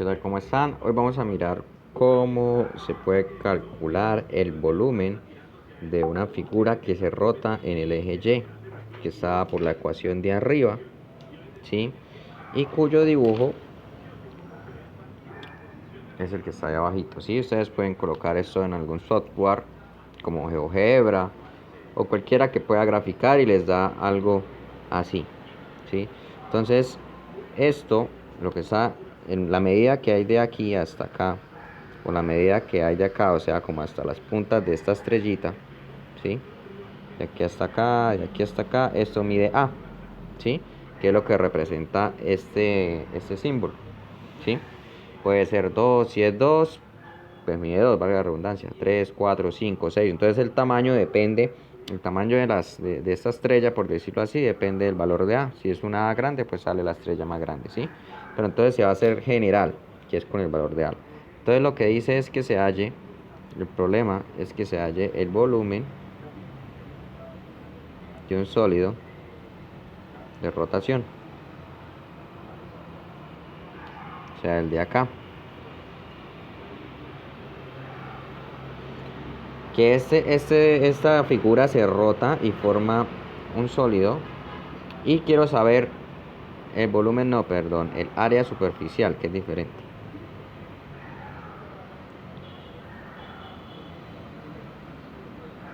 ¿Qué tal? ¿Cómo están? Hoy vamos a mirar cómo se puede calcular el volumen de una figura que se rota en el eje Y, que está por la ecuación de arriba, ¿sí? Y cuyo dibujo es el que está ahí abajito, ¿sí? Ustedes pueden colocar esto en algún software como GeoGebra o cualquiera que pueda graficar y les da algo así, ¿sí? Entonces, esto, lo que está en la medida que hay de aquí hasta acá, o la medida que hay de acá, o sea, como hasta las puntas de esta estrellita, ¿sí? De aquí hasta acá, de aquí hasta acá, esto mide A, ¿sí? Que es lo que representa este símbolo, ¿sí? Puede ser 2, si es 2, pues mide 2, valga la redundancia, 3, 4, 5, 6. Entonces el tamaño depende, el tamaño de esta estrella, por decirlo así, depende del valor de A. Si es una A grande, pues sale la estrella más grande, ¿sí? Pero entonces se va a hacer general, que es con el valor de A. Entonces lo que dice es que se halle, el problema es que se halle el volumen de un sólido de rotación, o sea, el de acá. Que esta figura se rota y forma un sólido. Y quiero saber el volumen, no, perdón, el área superficial, que es diferente.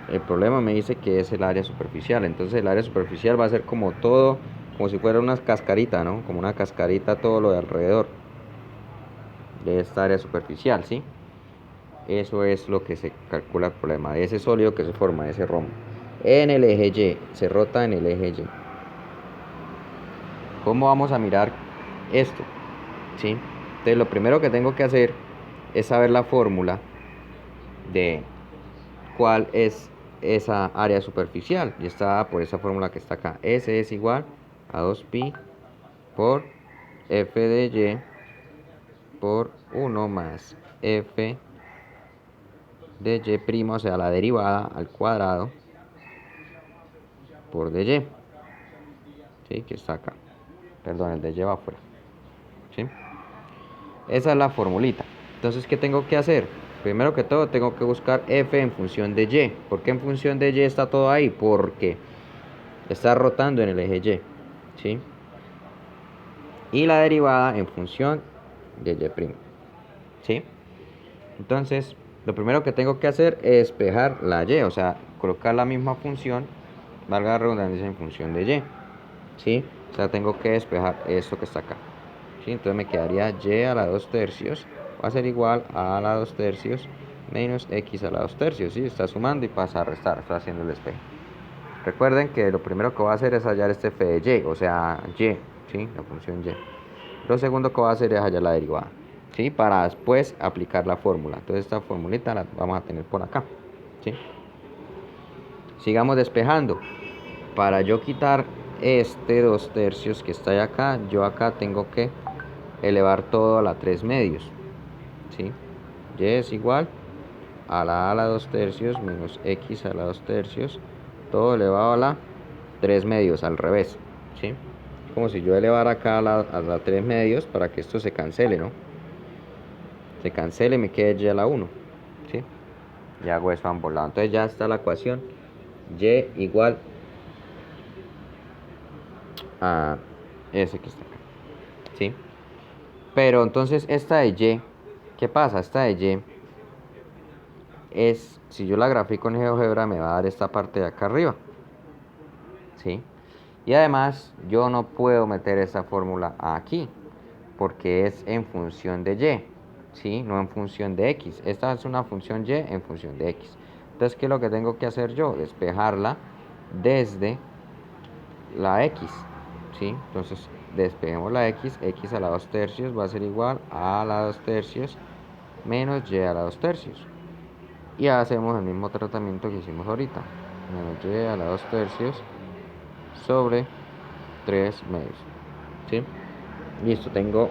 El problema me dice que es el área superficial. Entonces el área superficial va a ser como todo, como si fuera una cascarita, ¿no? Como una cascarita todo lo de alrededor de esta área superficial, ¿sí? Eso es lo que se calcula el problema de ese sólido que se forma, ese rombo. En el eje Y, se rota en el eje Y. ¿Cómo vamos a mirar esto? ¿Sí? Entonces lo primero que tengo que hacer es saber la fórmula de cuál es esa área superficial, y está por esa fórmula que está acá. S es igual a 2pi por f de y por 1 más f de y', o sea, la derivada al cuadrado por dy, ¿sí? Que está acá. Perdón, el de y va afuera, ¿sí? Esa es la formulita. Entonces, ¿qué tengo que hacer? Primero que todo, tengo que buscar f en función de y. ¿Por qué en función de y está todo ahí? Porque está rotando en el eje Y, ¿sí? Y la derivada en función de y', ¿sí? Entonces, lo primero que tengo que hacer es despejar la y, o sea, colocar la misma función, valga la redundancia, en función de y, ¿sí? O sea, tengo que despejar esto que está acá, ¿sí? Entonces me quedaría y a la 2/3 va a ser igual a la 2/3 menos x a la 2/3, ¿sí? Está sumando y pasa a restar, está haciendo el despeje. Recuerden que lo primero que voy a hacer es hallar este f de y, o sea, y, ¿sí? La función y. Lo segundo que voy a hacer es hallar la derivada, ¿sí? Para después aplicar la fórmula. Entonces esta formulita la vamos a tener por acá, ¿sí? Sigamos despejando. Para yo quitar este 2/3 que está ahí acá, yo acá tengo que elevar todo a la 3/2, ¿sí? Y es igual a la 2/3 menos x a la 2/3, todo elevado a la 3/2, al revés, ¿sí? Como si yo elevara acá a la 3/2 para que esto se cancele, ¿no? Se cancele y me quede y a la 1, ¿sí? Y hago eso a ambos lados. Entonces ya está la ecuación y igual a ese que está acá, ¿sí? Pero entonces esta de y, ¿qué pasa? Esta de y es, si yo la grafico en GeoGebra, me va a dar esta parte de acá arriba, ¿sí? Y además yo no puedo meter esta fórmula aquí, porque es en función de y, ¿sí? No en función de x. Esta es una función y en función de x. Entonces, ¿qué es lo que tengo que hacer yo? Despejarla desde la x, ¿sí? Entonces, despejemos la x a la 2/3 va a ser igual a la 2/3 menos y a la 2/3. Y hacemos el mismo tratamiento que hicimos ahorita. Menos y a la 2/3 sobre 3/2, ¿sí? Listo, tengo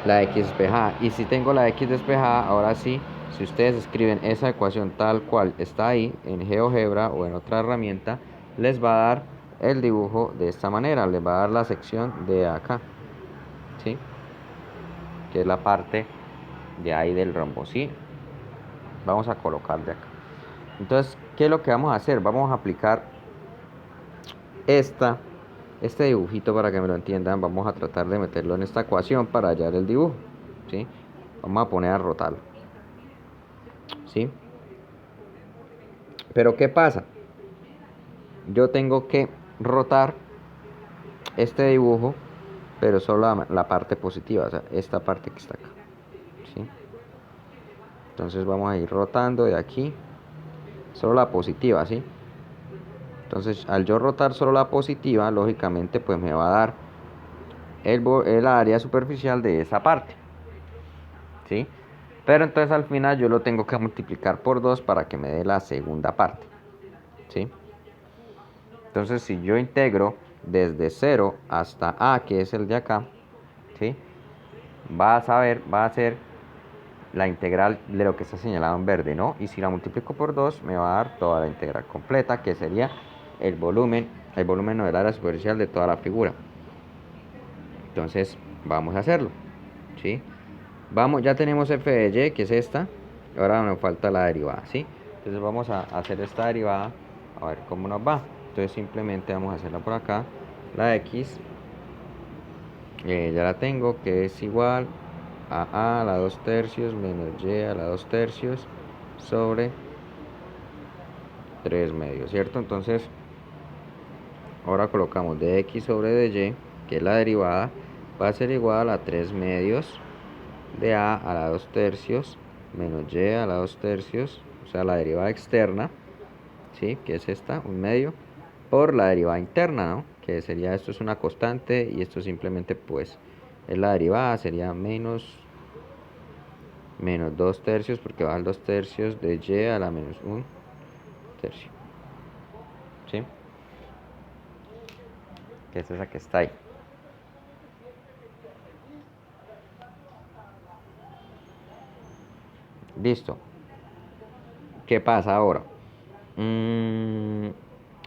la x despejada. Y si tengo la x despejada, ahora sí, si ustedes escriben esa ecuación tal cual está ahí en GeoGebra o en otra herramienta, les va a dar el dibujo de esta manera, les va a dar la sección de acá, ¿sí? que es la parte de ahí del rombo, ¿sí? Vamos a colocar de acá. Entonces, ¿qué es lo que vamos a hacer? Vamos a aplicar este dibujito para que me lo entiendan. Vamos a tratar de meterlo en esta ecuación para hallar el dibujo, ¿sí? Vamos a poner a rotarlo, ¿sí? Pero ¿qué pasa? Yo tengo que rotar este dibujo, pero solo la parte positiva, o sea, esta parte que está acá, ¿sí? Entonces vamos a ir rotando de aquí, solo la positiva, ¿sí? Entonces al yo rotar solo la positiva, lógicamente pues me va a dar el área superficial de esa parte, ¿sí? Pero entonces al final yo lo tengo que multiplicar por 2 para que me dé la segunda parte, ¿sí? Entonces si yo integro desde 0 hasta A, que es el de acá, ¿sí? Va a ser la integral de lo que está señalado en verde, ¿no? Y si la multiplico por 2 me va a dar toda la integral completa, que sería el volumen no, del área superficial de toda la figura. Entonces vamos a hacerlo, ¿sí? Vamos, ya tenemos f de y, que es esta. Ahora nos falta la derivada, ¿sí? Entonces vamos a hacer esta derivada, a ver cómo nos va. Entonces simplemente vamos a hacerla por acá. La x, ya la tengo, que es igual a la 2 tercios menos y a la 2 tercios sobre 3 medios, ¿cierto? Entonces ahora colocamos de x sobre de y, que es la derivada, va a ser igual a 3 medios de a la 2 tercios menos y a la 2 tercios, o sea, la derivada externa, ¿sí? Que es esta, un medio, por la derivada interna, ¿no? Que sería, esto es una constante y esto simplemente pues es la derivada, sería menos 2 tercios, porque va al 2 tercios de y a la menos 1 tercio, ¿sí? Que es esa que está ahí. Listo. ¿Qué pasa ahora?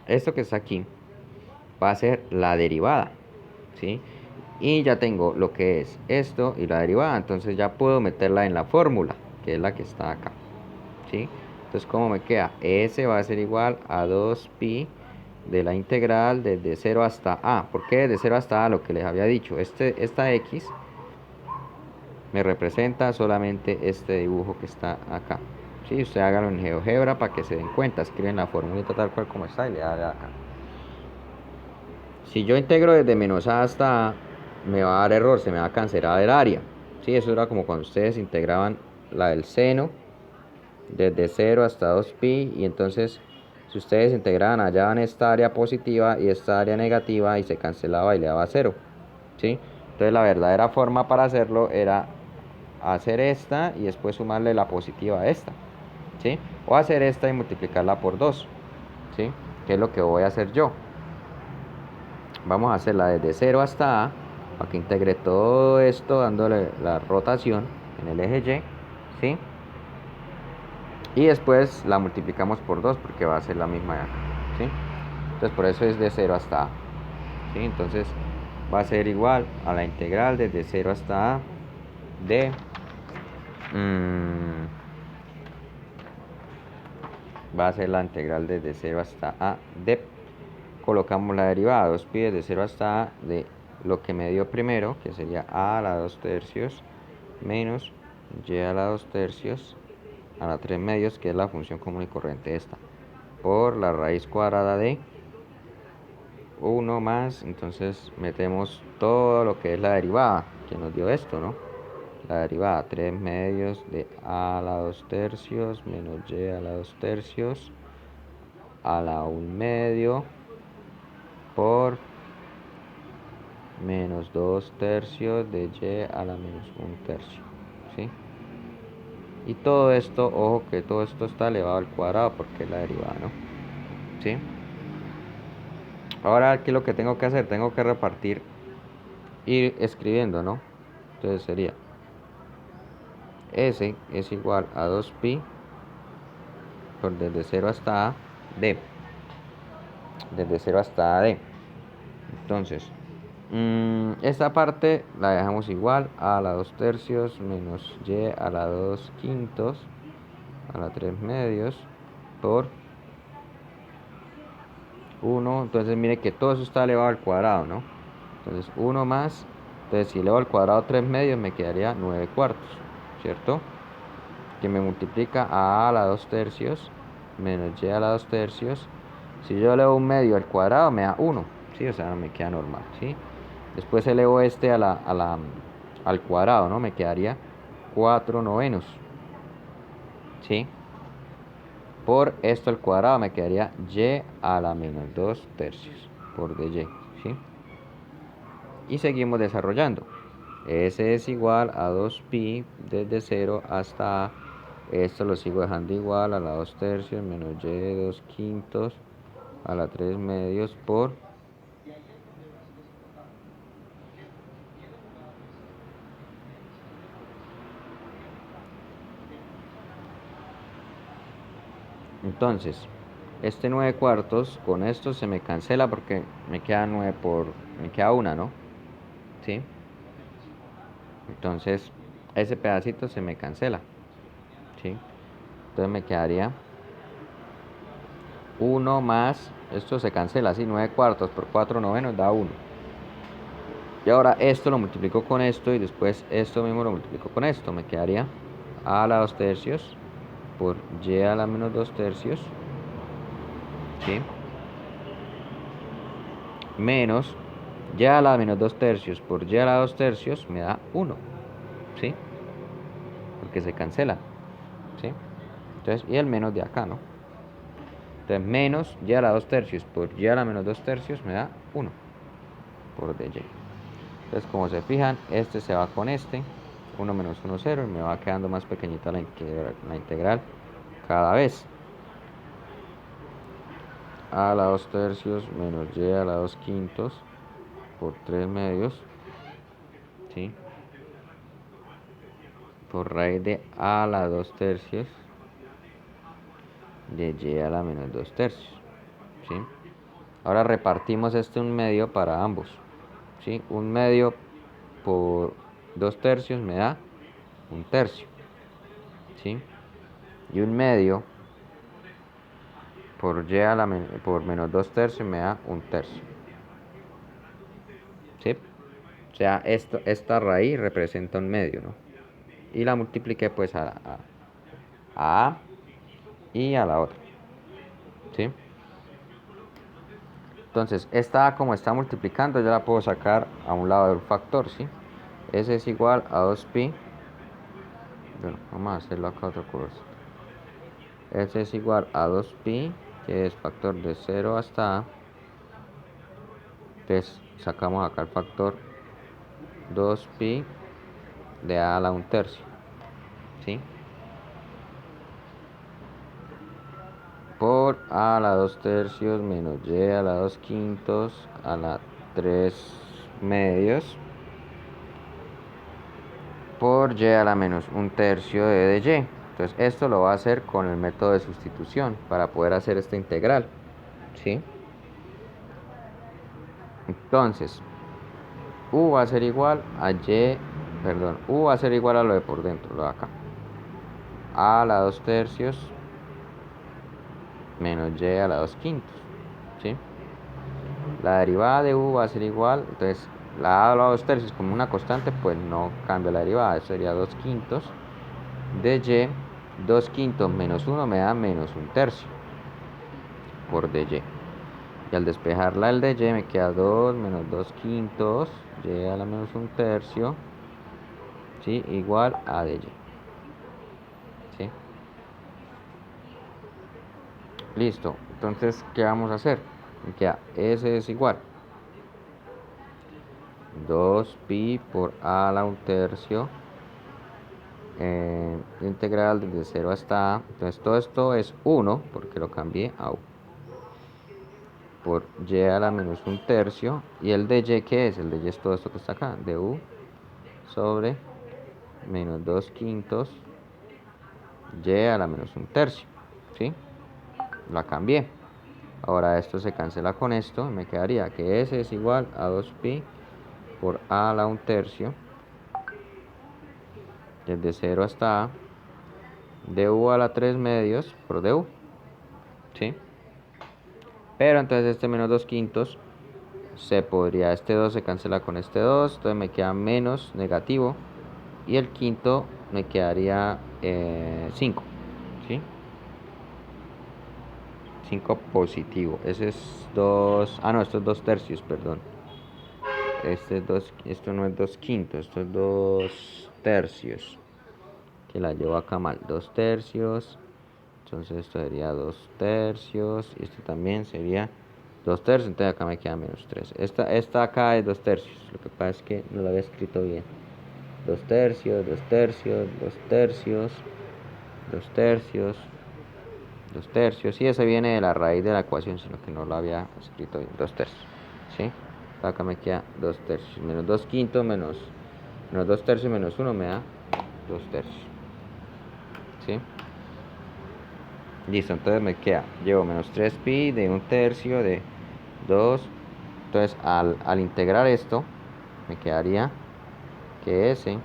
Esto que está aquí va a ser la derivada, ¿sí? Y ya tengo lo que es esto y la derivada, entonces ya puedo meterla en la fórmula, que es la que está acá, ¿sí? Entonces, ¿cómo me queda? S va a ser igual a 2pi de la integral desde 0 hasta a. ¿Por qué desde 0 hasta a? Lo que les había dicho, esta x me representa solamente este dibujo que está acá, ¿sí? Usted hágalo en GeoGebra para que se den cuenta, escriben la fórmula tal cual como está y le da acá. Si yo integro desde menos a hasta a, me va a dar error, se me va a cancelar el área, ¿sí? Eso era como cuando ustedes integraban la del seno desde 0 hasta 2pi, y entonces si ustedes integraban allá en esta área positiva y esta área negativa y se cancelaba y le daba 0, ¿sí? Entonces la verdadera forma para hacerlo era hacer esta y después sumarle la positiva a esta, ¿sí? O hacer esta y multiplicarla por 2, ¿sí? Que es lo que voy a hacer yo. Vamos a hacerla desde 0 hasta a, para que integre todo esto dándole la rotación en el eje Y, ¿sí? Y después la multiplicamos por 2 porque va a ser la misma de acá, ¿sí? Entonces por eso es de 0 hasta a, ¿sí? Entonces va a ser igual a la integral desde 0 hasta a de va a ser la integral desde 0 hasta a de, colocamos la derivada, 2pi desde 0 hasta a de lo que me dio primero, que sería a la 2 tercios menos y a la 2 tercios a la 3 medios, que es la función común y corriente esta, por la raíz cuadrada de 1 más, entonces metemos todo lo que es la derivada, que nos dio esto, ¿no? La derivada, 3 medios de a la 2 tercios menos y a la 2 tercios a la 1 medio por menos 2 tercios de y a la menos 1 tercio, ¿sí? Y todo esto, ojo que todo esto está elevado al cuadrado porque es la derivada, ¿no? ¿Sí? Ahora, ¿qué es lo que tengo que hacer? Tengo que repartir, ir escribiendo, ¿no? Entonces sería S es igual a 2pi por desde 0 hasta a d. Desde 0 hasta a d. Entonces, Esta parte la dejamos igual a la 2 tercios menos y a la 2 quintos a la 3 medios por 1. Entonces mire que todo eso está elevado al cuadrado, ¿no? Entonces 1 más, entonces si elevo al cuadrado 3 medios me quedaría 9 cuartos, ¿cierto? Que me multiplica a la 2 tercios menos y a la 2 tercios. Si yo elevo un medio al cuadrado me da 1, ¿sí? O sea, me queda normal, ¿sí? Después elevo este al cuadrado, ¿no? Me quedaría 4 novenos, ¿sí? Por esto al cuadrado me quedaría y a la menos 2 tercios por dy, ¿sí? Y seguimos desarrollando. S es igual a 2pi desde 0 hasta A. Esto lo sigo dejando igual a la 2 tercios menos y 2 quintos a la 3 medios por entonces este 9 cuartos con esto se me cancela porque me queda 9 me queda una, ¿no? ¿Sí? Entonces ese pedacito se me cancela, ¿sí? Entonces me quedaría 1 más, esto se cancela así, 9 cuartos por 4 novenos da 1. Y ahora esto lo multiplico con esto y después esto mismo lo multiplico con esto. Me quedaría a la 2 tercios por y a la menos 2 tercios, ¿sí? Menos y a la menos 2 tercios por y a la 2 tercios me da 1, ¿sí? Porque se cancela, ¿sí? Entonces, y el menos de acá, ¿no? Entonces, menos y a la 2 tercios por y a la menos 2 tercios me da 1 por dy. Entonces, como se fijan, este se va con este, 1 menos 1, 0, y me va quedando más pequeñita la integral cada vez. A la 2 tercios menos y a la 2 quintos por 3 medios, ¿sí? Por raíz de a la 2 tercios de y a la menos 2 tercios, ¿sí? Ahora repartimos este 1 medio para ambos, ¿sí? 1 medio por 2 tercios me da 1 tercio, ¿sí? Y 1 medio por y a la por menos 2 tercios me da 1 tercio, ¿sí? O sea, esta raíz representa 1 medio, ¿no? Y la multipliqué pues a y a la otra, ¿sí? Entonces, esta A como está multiplicando, yo la puedo sacar a un lado del factor, ¿sí? S es igual a 2pi. Bueno, vamos a hacerlo acá otro curso. S es igual a 2pi, que es factor de 0 hasta A. Entonces, sacamos acá el factor 2pi de A a la 1 tercio, ¿sí? Por a la 2 tercios menos y a la 2 quintos a la 3 medios por y a la menos 1 tercio de dy. Entonces esto lo va a hacer con el método de sustitución para poder hacer esta integral, ¿sí? Entonces u va a ser igual a y, perdón, u va a ser igual a lo de por dentro, lo de acá, a la 2 tercios menos y a la 2 quintos, ¿sí? La derivada de u va a ser igual, entonces la a la 2 tercios como una constante, pues no cambia la derivada, eso sería 2 quintos de y. 2 quintos menos 1 me da menos 1 tercio por dy. Y al despejarla el dy me queda 2 menos 2 quintos y a la menos 1 tercio, ¿sí? Igual a dy, ¿sí? Listo. Entonces, ¿qué vamos a hacer? Me queda S es igual 2pi por a a la 1 tercio integral desde 0 hasta A. Entonces todo esto es 1 porque lo cambié a u por y a la menos 1 tercio. Y el de y, ¿qué es? El de y es todo esto que está acá, de u sobre menos 2 quintos y a la menos 1 tercio, ¿sí? La cambié. Ahora esto se cancela con esto, me quedaría que S es igual a 2pi por a a la 1/3, desde 0 hasta a, de u a la 3/2 por du, ¿sí? Pero entonces este menos 2/5 se podría, este 2 se cancela con este 2, entonces me queda menos negativo, y el quinto me quedaría 5, ¿sí? 5 positivo, ese es 2, no, esto es 2/3, perdón. Esto no es 2/5, esto es 2/3, que la llevo acá mal, 2/3, entonces esto sería 2/3, y esto también sería 2/3, entonces acá me queda menos 3. Esta acá es 2/3, lo que pasa es que no lo había escrito bien. 2/3, 2/3, 2/3, 2/3, 2/3, y ese viene de la raíz de la ecuación, sino que no lo había escrito bien, 2/3, ¿sí? Acá me queda 2/3, menos 2/5 menos 2/3 menos 1 me da 2/3, ¿sí? Listo, entonces me queda, llevo menos 3pi de 1/3 de 2, entonces al integrar esto, me quedaría que ese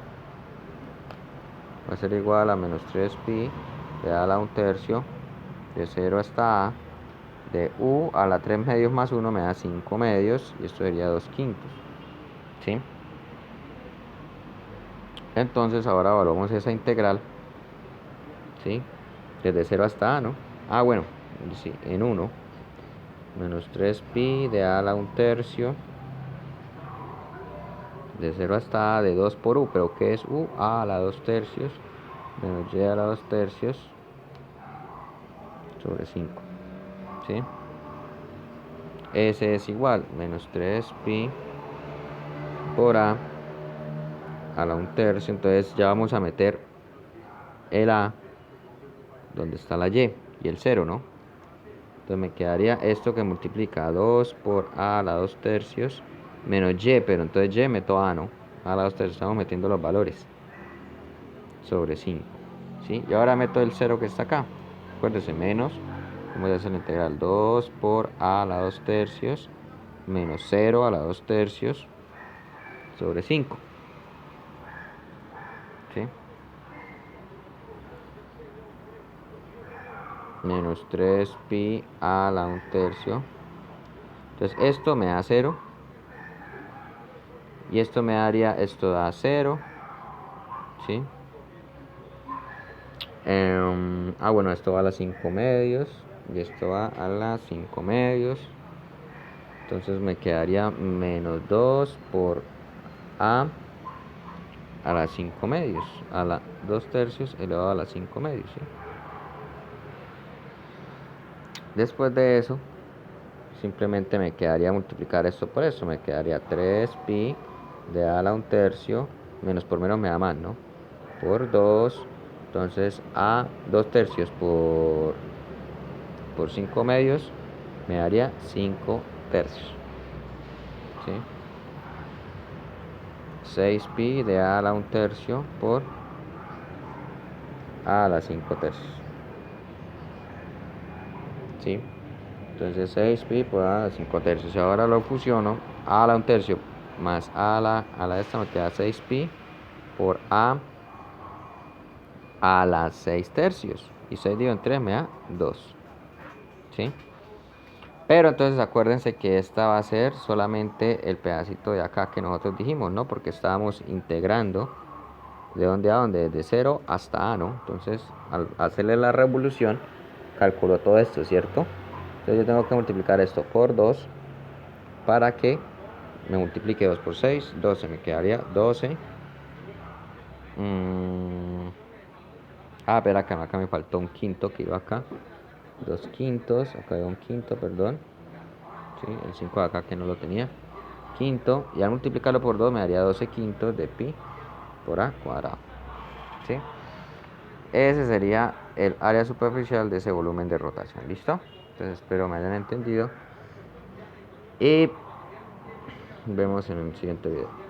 va a ser igual a menos 3pi de a a la 1/3, de 0 hasta a, de u a la 3/2 más 1 me da 5/2, y esto sería 2/5, ¿sí? Entonces ahora evaluamos esa integral, ¿sí? Desde 0 hasta a, ¿no? Bueno, sí, en 1, menos 3pi de a a la 1/3, de 0 hasta a, de 2 por u, pero ¿qué es u? A a la 2/3, menos y a la 2/3, sobre 5, ¿sí? Ese es igual, menos 3pi por a la 1/3, entonces ya vamos a meter el a donde está la y el 0, ¿no? Entonces me quedaría esto que multiplica 2 por a la 2/3 menos y, pero entonces y meto a, ¿no? A la 2/3, estamos metiendo los valores, sobre 5, ¿sí? Y ahora meto el 0 que está acá, acuérdense, menos, como ya se la integral, 2 por a la 2/3 menos 0 a la 2/3 sobre 5, ¿sí? Menos 3pi a la 1/3, entonces esto me da 0, y esto me daría, esto da 0, ¿sí? Bueno, esto va a las 5/2, y esto va a las 5/2, entonces me quedaría menos 2 por a las 5/2, a la 2/3 elevado a las 5/2, ¿sí? Después de eso, simplemente me quedaría multiplicar esto por eso, me quedaría 3pi de a la 1/3, menos por menos me da más, ¿no? Por 2, entonces a 2/3 por 5/2 me daría 5/3, ¿sí? 6pi de a la 1/3 por a la 5/3, ¿sí? Entonces 6pi por a la 5/3, y ahora lo fusiono, a la 1/3 más a la esta me queda 6pi por a la 6/3, y 6 dividido en 3 me da 2, ¿sí? Pero entonces acuérdense que esta va a ser solamente el pedacito de acá que nosotros dijimos, ¿no? Porque estábamos integrando de dónde a dónde, desde 0 hasta a, ¿no? Entonces al hacerle la revolución calculó todo esto, ¿cierto? Entonces yo tengo que multiplicar esto por 2 para que me multiplique 2 por 6, 12, me quedaría 12. Espera, acá me faltó un quinto que iba acá. 2/5, acá hay un quinto, perdón. ¿Sí? El 5 de acá que no lo tenía. Quinto, y al multiplicarlo por 2 me daría 12/5 de pi por a cuadrado, ¿sí? Ese sería el área superficial de ese volumen de rotación, ¿listo? Entonces espero me hayan entendido, y vemos en el siguiente video.